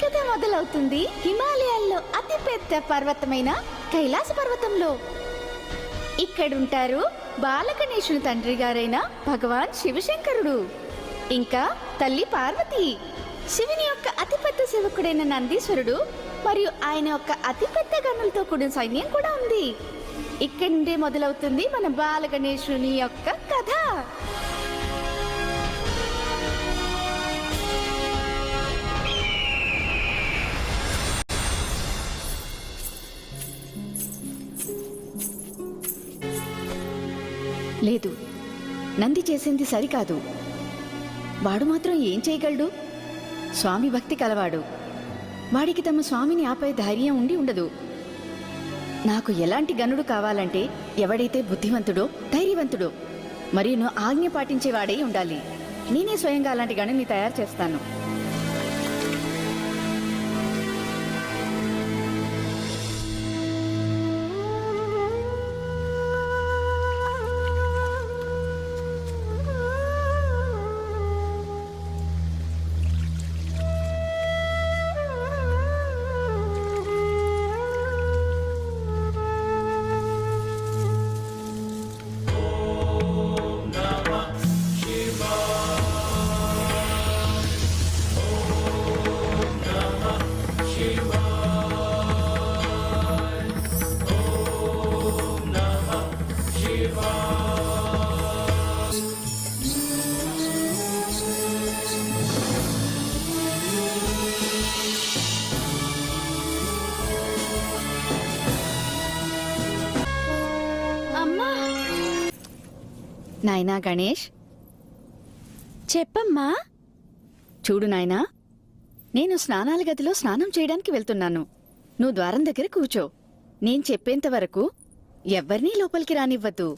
కథ మొదలవుతుంది హిమాలయాల్లో అతిపెద్ద పర్వతమైన కైలాస పర్వతంలో. ఇక్కడుంటారు బాలగణేశుని తండ్రి గారైన భగవాన్ శివశంకరుడు, ఇంకా తల్లి పార్వతి, శివుని యొక్క అతిపెద్ద సేవకుడైన నందీశ్వరుడు మరియు ఆయన యొక్క అతిపెద్ద గనులతో కూడిన సైన్యం కూడా ఉంది. ఇక్కడి నుండే మొదలవుతుంది మన బాలగణేశుని యొక్క కథ. లేదు, నంది చేసింది సరికాదు. వాడు మాత్రం ఏం చేయగలడు? స్వామి భక్తి కలవాడు. వాడికి తమ స్వామిని ఆపే ధైర్యం ఉండి ఉండదు. నాకు ఎలాంటి గనుడు కావాలంటే ఎవడైతే బుద్ధివంతుడో, ధైర్యవంతుడో మరియు ఆజ్ఞ పాటించేవాడై ఉండాలి. నేనే స్వయంగా అలాంటి గనుని తయారు చేస్తాను. నాయనా గణేష్, చెప్పమ్మా. చూడు నాయనా, నేను స్నానాల గదిలో స్నానం చేయడానికి వెళ్తున్నాను. నువ్వు ద్వారం దగ్గర కూర్చో. నేను చెప్పేంత వరకు ఎవ్వరినీ లోపలికి రానివ్వద్దు.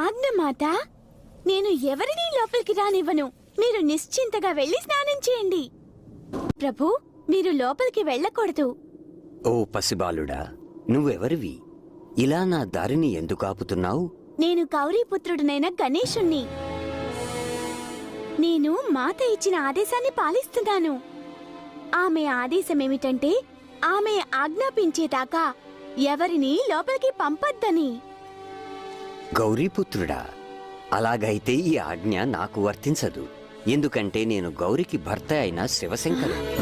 ఆజ్ఞ మాత. నేను ఎవరినీ లోపలికి రానివ్వను. మీరు నిశ్చింతగా వెళ్లి స్నానం చేయండి. ప్రభు, మీరు లోపలికి వెళ్ళకూడదు. ఓ పసిబాలుడా, నువ్వెవరివి? ఇలా నా దారిని ఎందుకు ఆపుతున్నావు? నేను గౌరీపుత్రుడినైన గణేశుణ్ణి. నేను మాత ఇచ్చిన ఆదేశాన్ని పాలిస్తున్నాను. ఆమె ఆదేశమేమిటంటే ఆమె ఆజ్ఞాపించేదాకా ఎవరినీ లోపలికి పంపొద్దని. గౌరీపుత్రుడా, అలాగైతే ఈ ఆజ్ఞ నాకు వర్తించదు. ఎందుకంటే నేను గౌరికి భర్త అయిన శివశంకరుణ్ణి.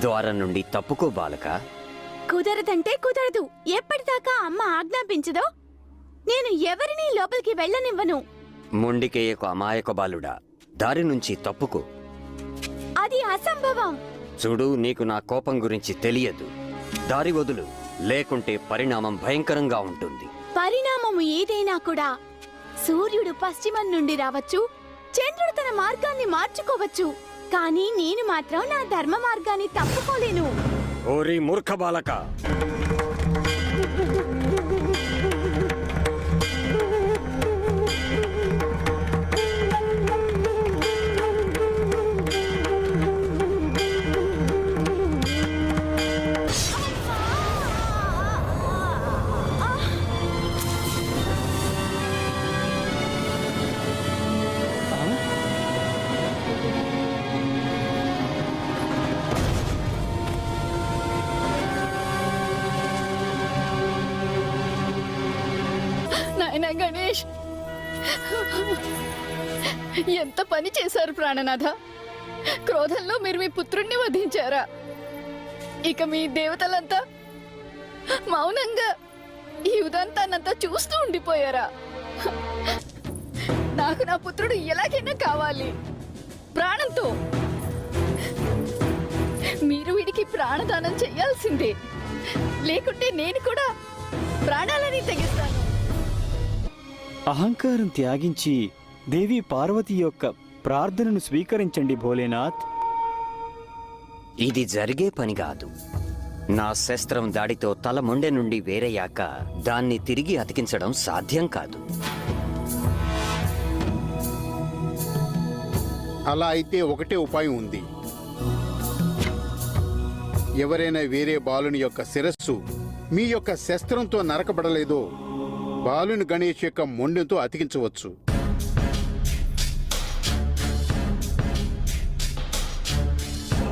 ద్వారం నుండి తప్పుకో బాలక. కుదరదంటే కుదరదు. ఎప్పటిదాకా అమ్మ ఆజ్ఞాపించదో నేను ఎవరినీ లోపలికి వెళ్ళనివ్వను. మొండికేయకు అమాయక బాలుడా, దారి నుంచి తప్పుకో. అది అసంభవం. చూడు, నీకు నా కోపం గురించి తెలియదు. దారి వదులు, లేకుంటే పరిణామం భయంకరంగా ఉంటుంది. పరిణామము ఏదైనా కూడా సూర్యుడు పశ్చిమం నుండి రావచ్చు, చంద్రుడు తన మార్గాన్ని మార్చుకోవచ్చు, కానీ నేను మాత్రం నా ధర్మ మార్గాన్ని తప్పుకోలేను. ఓరి మూర్ఖ బాలక! నాయనా గణేష్, ఎంత పని చేశారు ప్రాణనాథ. క్రోధంలో మీరు మీ పుత్రుణ్ణి వధించారా? ఇక మీ దేవతలంతా మౌనంగా ఈ ఉదంతాన్నంతా చూస్తూ ఉండిపోయారా? నాకు నా పుత్రుడు ఎలాగైనా కావాలి, ప్రాణంతో. మీరు వీడికి ప్రాణదానం చెయ్యాల్సిందే, లేకుంటే నేను కూడా ప్రాణాలని తెగిస్తాను. అహంకారం త్యాగించి దేవి పార్వతి యొక్క ప్రార్థనను స్వీకరించండి భోలేనాథ్. ఇది జరిగే పని కాదు. నా శస్త్రం దాడితో తల మొండె నుండి వేరయ్యాక దాన్ని తిరిగి అతికించడం సాధ్యం కాదు. అలా అయితే ఒకటే ఉపాయం ఉంది. ఎవరైనా వేరే బాలుని యొక్క శిరస్సు మీ యొక్క శస్త్రంతో నరకబడలేదో బాలుని గణేష్ యొక్క మొండెంతో అతికించవచ్చు.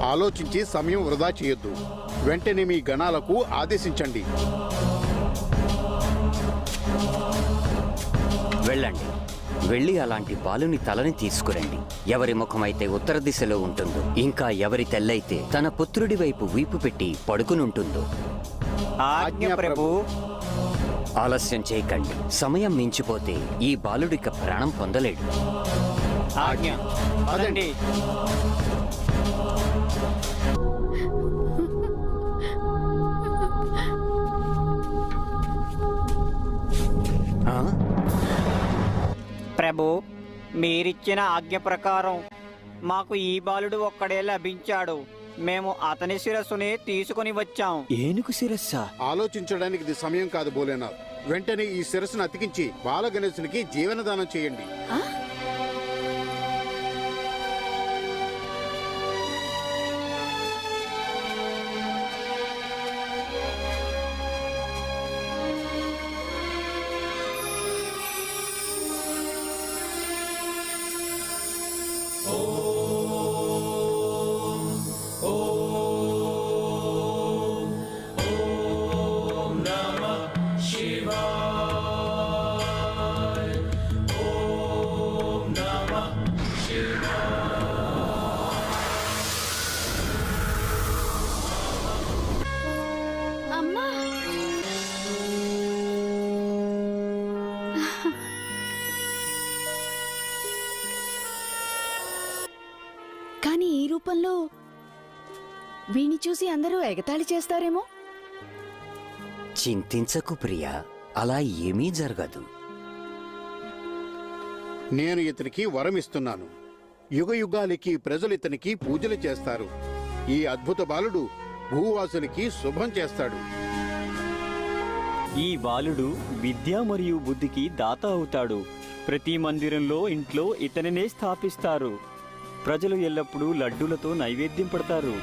ఆలోచించి సమయం వృధా చేయొద్దు. వెంటనే మీ గణాలకు ఆదేశించండి. వెళ్ళండి. వెళ్ళి అలాంటి బాలుని తలని తీసుకురండి. ఎవరి ముఖమైతే ఉత్తర దిశలో ఉంటుందో, ఇంకా ఎవరి తెల్లైతే తన పుత్రుడి వైపు వీపు పెట్టి పడుకునుంటుందో. ఆజ్ఞ ప్రభు. ఆలస్యం చేయకండి. సమయం మించిపోతే ఈ బాలుడిక ప్రాణం పొందలేడు. ఆజ్ఞ. పదండి. ఆ? ప్రభు, మీరిచ్చిన ఆజ్ఞ ప్రకారం మాకు ఈ బాలుడు ఒక్కడే లభించాడు. మేము అతని శిరస్సుని తీసుకుని వచ్చాం. ఏనుగు శిరస్సా? ఆలోచించడానికి ఇది సమయం కాదు భోలేనాథ్. వెంటనే ఈ శిరస్సును అతికించి బాలగణేశునికి జీవనదానం చేయండి. అమ్మా, కానీ ఈ రూపంలో వీణ్ణి చూసి అందరూ ఎగతాళి చేస్తారేమో. చింతించకు ప్రియా, అలా ఏమీ జరగదు. నేను ఇతనికి వరం ఇస్తున్నాను. యుగ యుగాలకి ప్రజలు ఇతనికి పూజలు చేస్తారు. ఈ అద్భుత బాలుడు భూవాసులకి శుభం చేస్తాడు. ఈ బాలుడు విద్య మరియు బుద్ధికి దాత అవుతాడు. ప్రతి మందిరంలో, ఇంట్లో ఇతనినే స్థాపిస్తారు. ప్రజలు ఎల్లప్పుడూ లడ్డూలతో నైవేద్యం పెడతారు.